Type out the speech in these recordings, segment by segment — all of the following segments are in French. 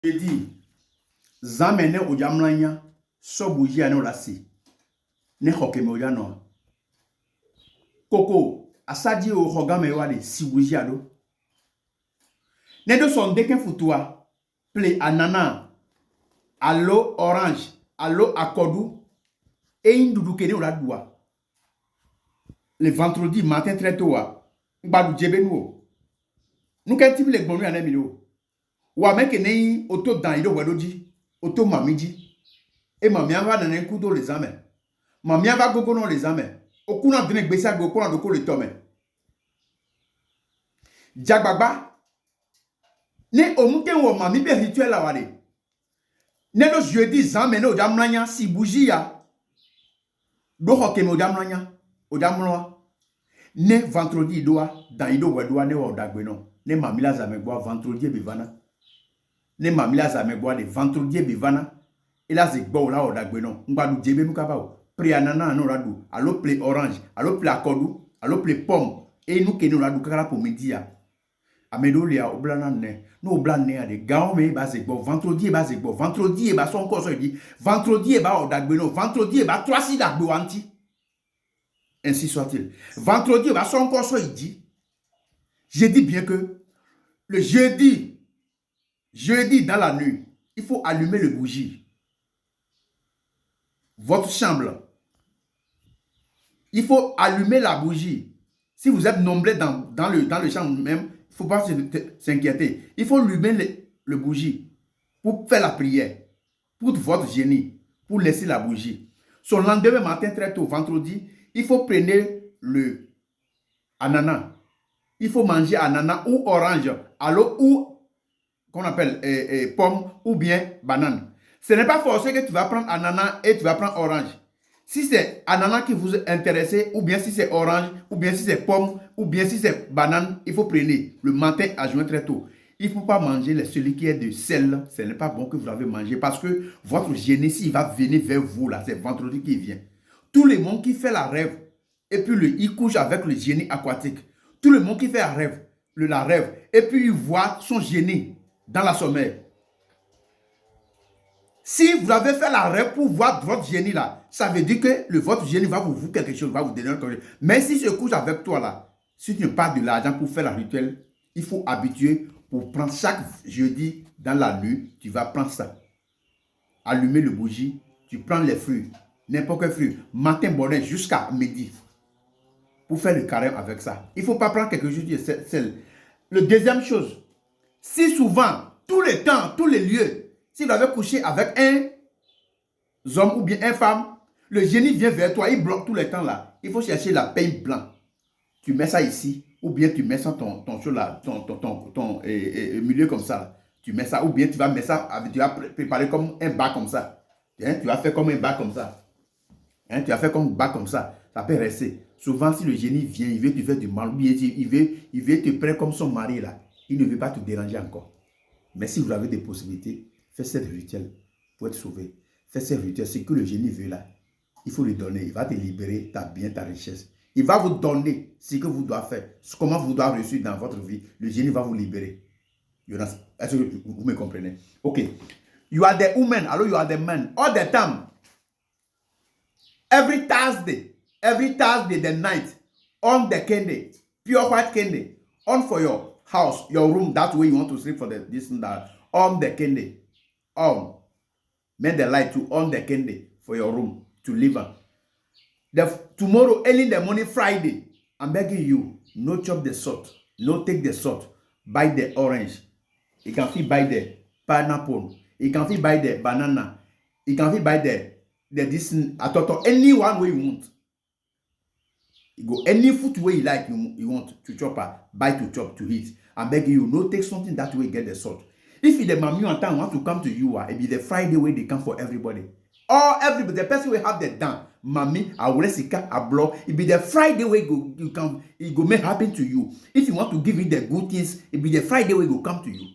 Je dis, zamene ojamlanya, so bougie ane olasi. Ne hokeme ojano. Koko, asadi o hogame wale si bougie ado. Ne do son deken futua, ple anana, alo orange, alo akodu, et une doudou kene ola doua. Le vendredi matin très tôt, mbadou djebe nou. Nou ken tip le gbonu ane milo. Ou mec ne auto dans ido wadoji, auto mamiji. Et mamie va dans un couteau les ames. Mamie va gogo non les ames. Okuna dine gbesa go kona doko le tome. Jagbagba. Ne omuke wo mami be rituel la wale. Ne do jeudi zame no jamlanya si bougie ya. Do hoke me jamlanya. O jamlwa. Ne vendredi doa dans ido wadoa ne wa dagbe non. Ne mamila zame gwa vendredi bivana. Ne mamila zame gwa de vendredi bivana. Et là c'est bon là on a gbenon. Mbadou djebe nou kabao. Pre anana no radu. Allo ple orange. Allo ple akodu. Allo ple pomme. Et nous kene radu kala pour midi ya. Amedo lia oblana ne. No oblane ya de gao me ba c'est bon. Vendredi e ba c'est bon. Vendredi e ba son encore so dit. Vendredi e ba on a gbenon. Vendredi e ba 3 si da gbe anti. Ainsi soit-il. Vendredi e ba son encore so dit. Je dis bien que le jeudi dans la nuit, il faut allumer le bougie. Votre chambre, il faut allumer la bougie. Si vous êtes nombreux dans le chambre même, il ne faut pas s'inquiéter. Il faut allumer le bougie pour faire la prière, pour votre génie, pour laisser la bougie. Son lendemain matin, très tôt, vendredi, il faut prendre le ananas. Il faut manger ananas ou orange, alors ou qu'on appelle pomme ou bien banane. Ce n'est pas forcé que tu vas prendre ananas et tu vas prendre orange. Si c'est ananas qui vous intéresse, ou bien si c'est orange, ou bien si c'est pomme, ou bien si c'est banane, il faut prendre le matin à juin très tôt. Il ne faut pas manger celui qui est de sel. Ce n'est pas bon que vous avez mangé parce que votre génésie il va venir vers vous là. C'est vendredi qui vient. Tout le monde qui fait la rêve, et puis il couche avec le génie aquatique. Tout le monde qui fait la rêve, et puis il voit son génie dans la sommeil. Si vous avez fait la rêve pour voir votre génie là, ça veut dire que votre génie va vous quelque chose, va vous donner quelque chose. Mais si se couche avec toi là, si tu n'as pas de l'argent pour faire la rituel, il faut habituer pour prendre chaque jeudi dans la nuit, tu vas prendre ça. Allumer le bougie, tu prends les fruits, n'importe quel fruit, matin bonnet jusqu'à midi, pour faire le carême avec ça. Il ne faut pas prendre quelque chose de sel. Le deuxième chose, si souvent, tout le temps, tous les lieux, si vous avez couché avec un homme ou bien une femme, le génie vient vers toi, il bloque tout le temps là. Il faut chercher la peigne blanche. Tu mets ça ici, ou bien tu mets ça ton milieu comme ça. Là. Tu mets ça, ou bien tu vas mettre ça, tu vas préparer comme un bas comme ça. Hein? Tu vas faire comme un bas comme ça. Hein? Tu vas faire comme un bas comme ça. Ça peut rester. Souvent, si le génie vient, il veut te faire du mal, ou bien il veut te prendre comme son mari là. Il ne veut pas te déranger encore. Mais si vous avez des possibilités, fais cette rituel pour être sauvé. Fais cette rituel. Ce que le génie veut là, il faut lui donner. Il va te libérer ta bien, ta richesse. Il va vous donner ce que vous devez faire. Comment vous devez réussir dans votre vie. Le génie va vous libérer. Est-ce que vous me comprenez? Ok. You are the woman, alors you are the man. All the time. Every Thursday the night, on the candy, pure white candy, on for your house, your room, that way you want to sleep for this and that, on the candy. Make the light to on the candy for your room to live on. Tomorrow, early in the morning, Friday, I'm begging you, no chop the salt, no take the salt, buy the orange. You can fit buy the pineapple. You can fit buy the banana. You can fit buy the this any one way you want. You go any food way you like you want to chop, buy to chop to eat. I'm begging you, no take something that way get the salt. If the mammy and town want to come to you, it be the Friday way they come for everybody. Or everybody, the person will have the down. Mommy, I will sika a block. It be the Friday way you come. It go make happen to you. If you want to give it the good things, it be the Friday way go come to you.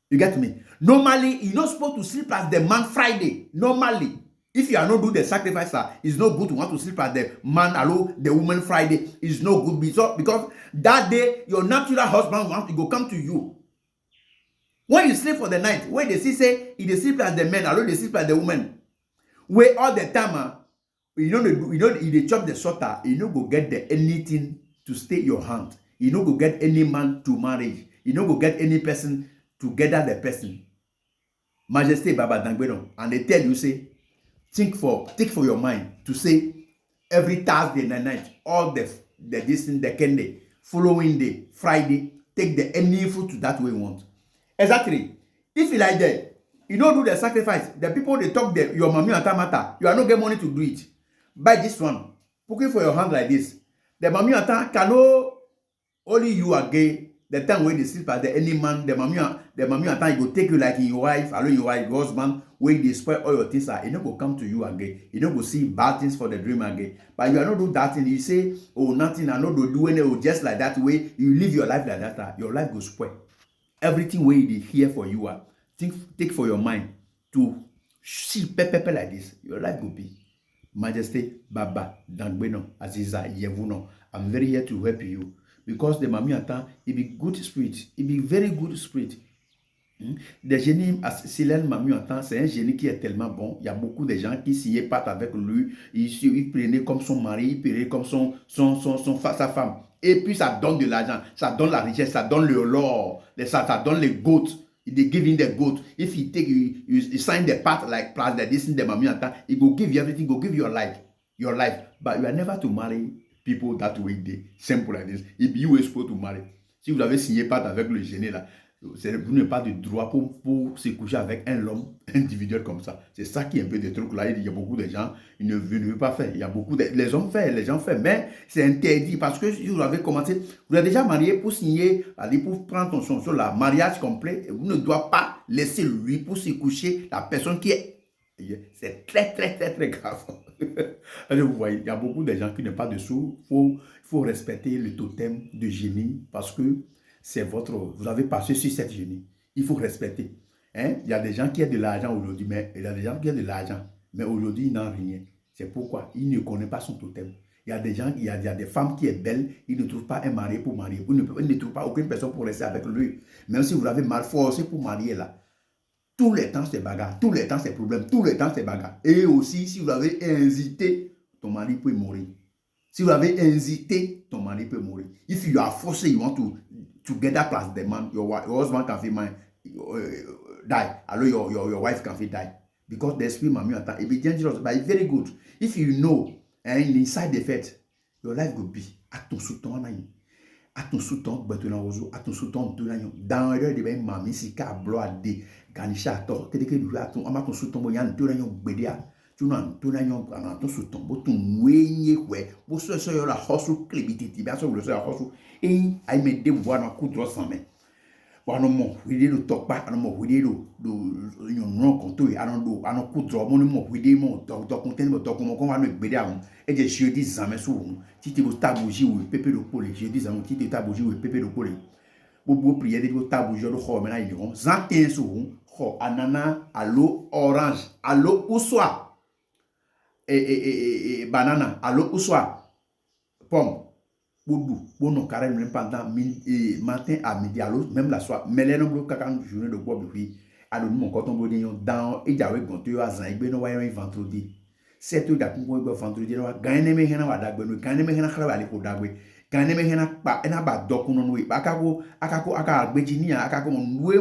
You get me? Normally, you're not supposed to sleep as the man Friday. Normally, if you are not do the sacrifice, it's not good to want to sleep as the man alone, the woman Friday. It's no good because that day your natural husband wants to go come to you. When you sleep for the night, when they see say they sleep as the men, alone they sleep as the women. Where all the time, if they chop the sorter, you no go get anything to stay your hand. You no go get any man to marry. You no go get any person to gather the person. Majesty Baba Dangbeno, and they tell you say, take for your mind to say every Thursday night, all the Kende, following day, Friday, take the any food to that way you want. Exactly. If you like that, you don't do the sacrifice. The people they talk your mommy and tamata, you are not get money to do it. Buy this one, put it for your hand like this. The mommy and tamata cannot only you are gay. The time when they sleep at the any man, the mommy and time go take you like in your wife, alone your wife, your husband, where they spoil all your things, it no go come to you again. You no go see bad things for the dream again. But you are not do that thing. You say, oh, nothing, I not do anything, just like that way. You live your life like that, your life go spoil. Everything where they hear for you are take for your mind to see pepe like this. Your life will be. Majesty Baba Dangbeno Aziza Yevuno. I'm very here to help you. Because the Mami Atan, il be good spirit. Il be very good spirit. Des génies, Silène Mami Atan, c'est un génie qui est tellement bon. Il y a beaucoup de gens qui s'y partent avec lui. Il prenait comme son mari, il prenait comme sa femme. Et puis ça donne de l'argent, ça donne la richesse, ça donne l'or, ça donne les goats. They give him the goat. If you take, you sign the part like plus the this in the Mami Atan, he go give you everything, go give you your life. But you are never to marry people that way, they simple like this. If you were supposed to marry, si vous avez signé pas avec le génie là, vous n'avez pas de droit pour se coucher avec un homme individuel comme ça. C'est ça qui est un peu des trucs là. Il y a beaucoup de gens, ils ne veulent pas faire. Il y a beaucoup de, les gens font, mais c'est interdit parce que si vous avez commencé, vous êtes déjà marié pour signer, aller pour prendre ton son sur la mariage complet, vous ne doit pas laisser lui pour se coucher la personne qui est. C'est très grave. Vous voyez, il y a beaucoup de gens qui n'ont pas de sous. Il faut respecter le totem de génie parce que c'est vous avez passé sur cette génie. Il faut respecter. Hein? Il y a des gens qui ont de l'argent aujourd'hui, mais il y a des gens qui ont de l'argent, mais aujourd'hui, ils n'ont rien. C'est pourquoi ils ne connaissent pas son totem. Il y a des gens, il y a des femmes qui sont belles, ils ne trouvent pas un mari pour marier. Ils ne trouvent pas aucune personne pour rester avec lui. Même si vous l'avez mal forcé pour marier là. Tout le temps, c'est bagarre. Tout le temps, c'est problème. Tout le temps, c'est bagarre. Et aussi, si vous avez hésité, ton mari peut mourir. Si vous avez hésité, ton mari peut mourir. If you are forced, you want to get that plus the man, your husband can feel die. Alors your wife can feel die. Because the spirit mami atan, it be dangerous, but it's very good. If you know, and inside the faith, your life will be at ton sous-ton anayi. À ton sous-ton, à ton sous-ton, dans l'heure de même mamie, si ka bloa de ganisha to, que du à ton sous-ton, boyan, tu n'as bédia, tu n'as ton sous-ton, botun wenye kwe, bo so yo la hosu klebiti, bien sûr, le so la hosu, et ay me de voir na coudre sans main. Bon, non, oui, le toc pas, non, oui, non, conto, anon coudre, mon, oui, mon, toc, content, toc, mon, va nous bédia, et des jeudi jamais souvent. Si tu veux tabouji ou pépé de poli, jeudi jamais, si tu tabouji ou pépé de poli. Vous priez de tabouji ou ho, maintenant ils vont, zantin souvent, ho, anana, alo, orange, alo, ou soit, et banana, alo, ou soit, pomme. Bon, carrément, même pendant matin à midi, alors même la soirée, mais les nombres de journée de bois, puis, alors nous, mon coton bodillon, dans, et j'avais gonté à Zan, et bien, nous voyons vendredi. C'est tout d'accord, vendredi, nous avons gagné, mais rien à dagbe, nous gagné, mais rien à travailler pour dagbe, gagné, mais rien à pas, et n'a pas d'occur, non, oui, akako, bedini, akako, noué,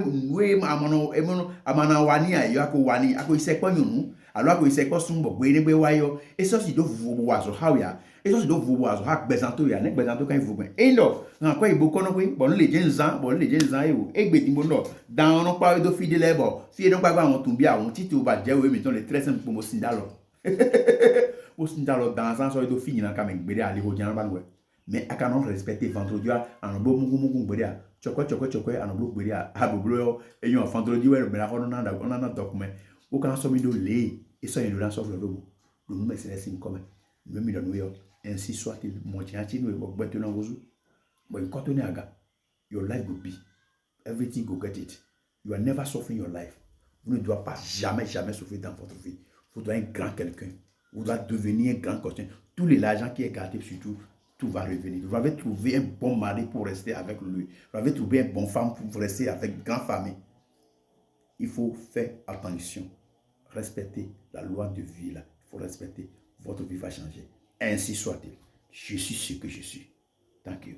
amana wani, ako wani, ako isekwa nous, alors que isekwa sumbo, gwene bewayo, et ça, c'est de vous oiseaux, how ya. Et ça, c'est de vous oiseaux, hak bezanto ya, nek bezanto quand il vous gagne. Et non, quand il beaucoup non, oui, bon, les gens, et bétin bon, dans nos pas de fidèles, bon, si on pas on tombe bien, on titre au bas, j'ai oui, mettons les très simples pour mon sindalo. Au sindalo, dans un sens, il doit finir dans quand même, bédé à l'héros, j'en ai mais à quand on respecte vendredi, en un beau moukou bédé, choko, en un beau bédé, à boublo, et yon vendredi, ouais, mais là, on a un document. Au quand on s'en met de lait, et ça, il nous lance sur le dos. Le nous, c'est les signes communs. Nous, nous, nous, ainsi soit-il, moi, tiens, your life will be. Everything will get it. You are never suffering your life. Vous ne devez pas jamais souffrir dans votre vie. Vous devez être un grand quelqu'un. Vous devez devenir un grand quelqu'un. Tous les l'argent qui est gardé, surtout, tout va revenir. Vous devez trouver un bon mari pour rester avec lui. Vous devez trouver une bonne femme pour rester avec une grande famille. il faut faire attention. Respectez la loi de vie là. Il faut respecter. Votre vie va changer. Ainsi soit-il. Je suis ce que je suis. Thank you.